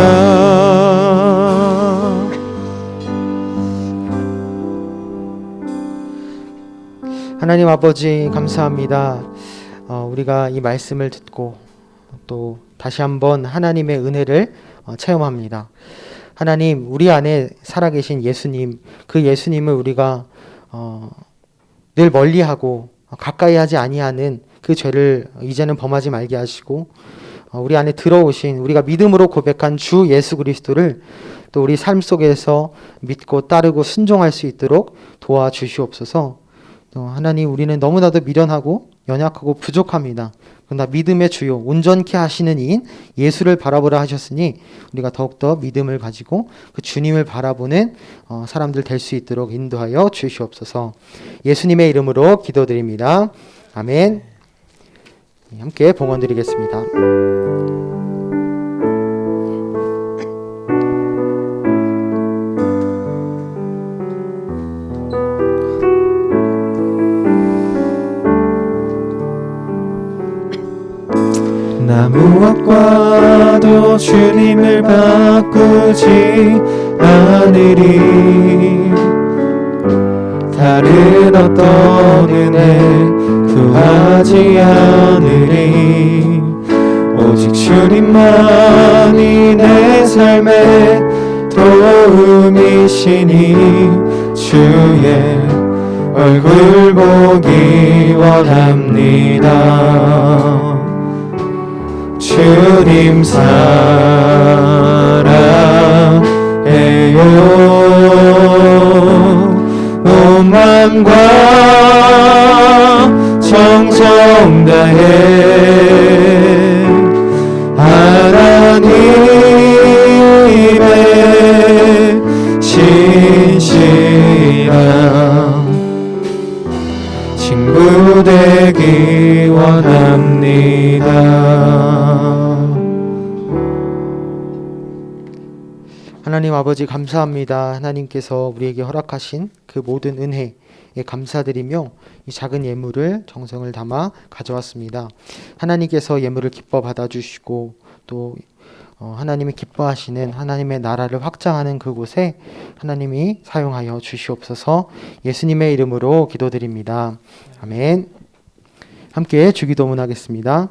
[SPEAKER 1] 하나님 아버지, 감사합니다. 우리가 이 말씀을 듣고 또 다시 한번 하나님의 은혜를 체험합니다. 하나님, 우리 안에 살아계신 예수님, 그 예수님을 우리가 늘 멀리하고 가까이 하지 아니하는 그 죄를 이제는 범하지 말게 하시고, 우리 안에 들어오신, 우리가 믿음으로 고백한 주 예수 그리스도를 또 우리 삶 속에서 믿고 따르고 순종할 수 있도록 도와주시옵소서. 또 하나님, 우리는 너무나도 미련하고 연약하고 부족합니다. 그러나 믿음의 주요, 온전케 하시는 이인 예수를 바라보라 하셨으니 우리가 더욱더 믿음을 가지고 그 주님을 바라보는 사람들 될 수 있도록 인도하여 주시옵소서. 예수님의 이름으로 기도드립니다. 아멘. 함께 봉헌 드리겠습니다.
[SPEAKER 3] 그러나 무엇과도 주님을 바꾸지 않으리. 다른 어떤 은혜 구하지 않으리. 오직 주님만이 내 삶의 도움이시니 주의 얼굴 보기 원합니다. 주님 사랑해요. 온 마음과 정성 다해 하나님의 신실한 친구 되기 원합니다.
[SPEAKER 1] 하나님 아버지 감사합니다. 하나님께서 우리에게 허락하신 그 모든 은혜에 감사드리며 이 작은 예물을 정성을 담아 가져왔습니다. 하나님께서 예물을 기뻐 받아주시고 또 하나님이 기뻐하시는 하나님의 나라를 확장하는 그곳에 하나님이 사용하여 주시옵소서. 예수님의 이름으로 기도드립니다. 아멘. 함께 주기도문 하겠습니다.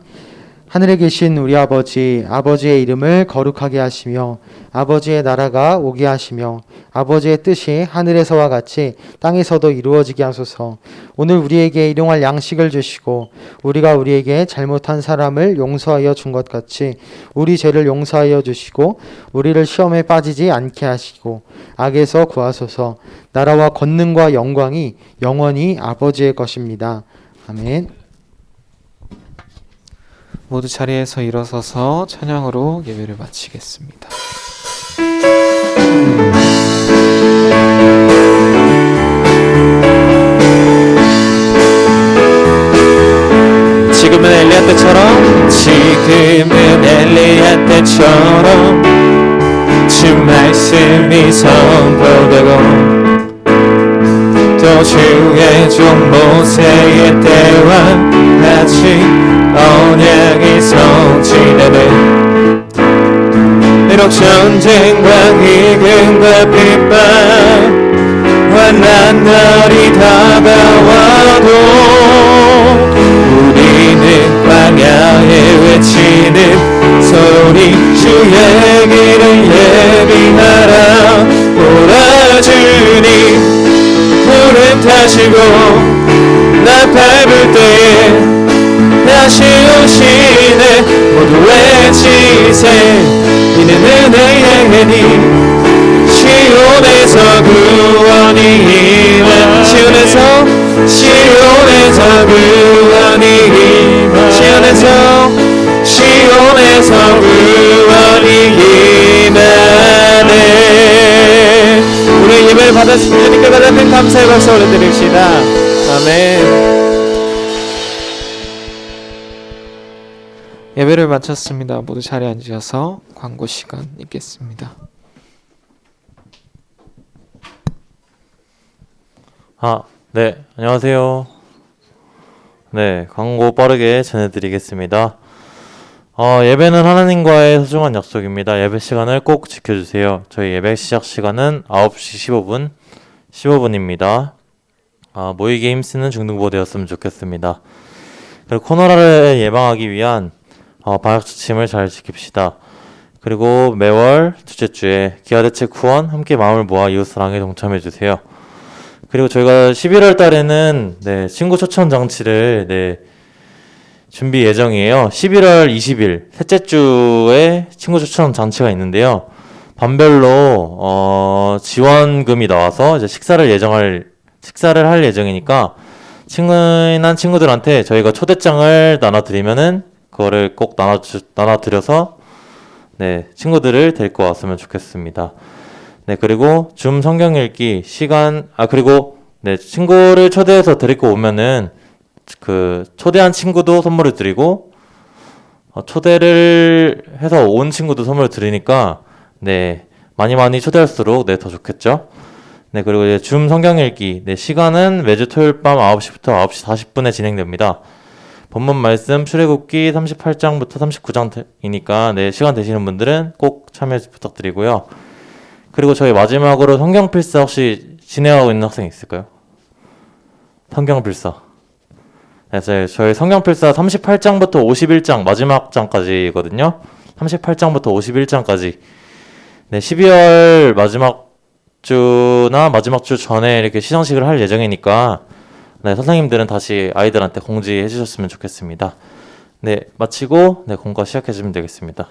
[SPEAKER 1] 하늘에 계신 우리 아버지, 아버지의 이름을 거룩하게 하시며 아버지의 나라가 오게 하시며 아버지의 뜻이 하늘에서와 같이 땅에서도 이루어지게 하소서. 오늘 우리에게 일용할 양식을 주시고 우리가 우리에게 잘못한 사람을 용서하여 준 것 같이 우리 죄를 용서하여 주시고 우리를 시험에 빠지지 않게 하시고 악에서 구하소서. 나라와 권능과 영광이 영원히 아버지의 것입니다. 아멘.
[SPEAKER 3] 모두 자리에서 일어서서 찬양으로 예배를 마치겠습니다.
[SPEAKER 2] 지금은 엘리야 때처럼 주 말씀이 선포되고 또 주의 종 모세의 때와 같이 언약이 성취되는 비록 전쟁과 기근과 핍박 환난 날이 다가와도 우리는 광야에 외치는 소리 주의 길을 예비하라. 오라 주님 구름 타시고 나 밟을 때에 다시 오시네. 모두 외치세 이는 은혜의 해니 시온에서 구원이 임하. 시온에서 구원이 임하. 시온에서 구원이 임하네. 우리 예배를 받아주신 주님께 받아든 감사의 박수 올려드립시다. 아멘.
[SPEAKER 3] 예배를 마쳤습니다. 모두 자리에 앉으셔서 광고 시간 있겠습니다.
[SPEAKER 5] 네, 안녕하세요. 네, 광고 빠르게 전해드리겠습니다. 예배는 하나님과의 소중한 약속입니다. 예배 시간을 꼭 지켜주세요. 저희 예배 시작 시간은 9시 15분입니다. 모이기에 힘쓰는 중등부되었으면 좋겠습니다. 그리고 코로나를 예방하기 위한 방역 지침을 잘 지킵시다. 그리고 매월 둘째 주에 기아대책 후원 함께 마음을 모아 이웃사랑에 동참해주세요. 그리고 저희가 11월 달에는 친구 초청 장치를 준비 예정이에요. 11월 20일 셋째 주에 친구 초청 장치가 있는데요. 반별로 지원금이 나와서 이제 식사를 할 예정이니까 친한 친구들한테 저희가 초대장을 나눠드리면은 그거를 꼭 나눠드려서 친구들을 데리고 왔으면 좋겠습니다. 그리고 줌 성경 읽기 시간, 그리고 친구를 초대해서 데리고 오면은 그 초대한 친구도 선물을 드리고 초대를 해서 온 친구도 선물을 드리니까 많이 초대할수록 더 좋겠죠. 그리고 이제 줌 성경 읽기 시간은 매주 토요일 밤 9시부터 9시 40분에 진행됩니다. 본문 말씀 출애굽기 38장부터 39장이니까 네, 시간 되시는 분들은 꼭 참여 부탁드리고요. 그리고 저희 마지막으로 성경 필사 혹시 진행하고 있는 학생 있을까요? 성경 필사. 네, 저희 성경 필사 38장부터 51장 마지막 장까지거든요. 38장부터 51장까지. 네, 12월 마지막 주나 마지막 주 전에 이렇게 시상식을 할 예정이니까 네, 선생님들은 다시 아이들한테 공지해 주셨으면 좋겠습니다. 네, 마치고 네, 공과 시작해 주면 되겠습니다.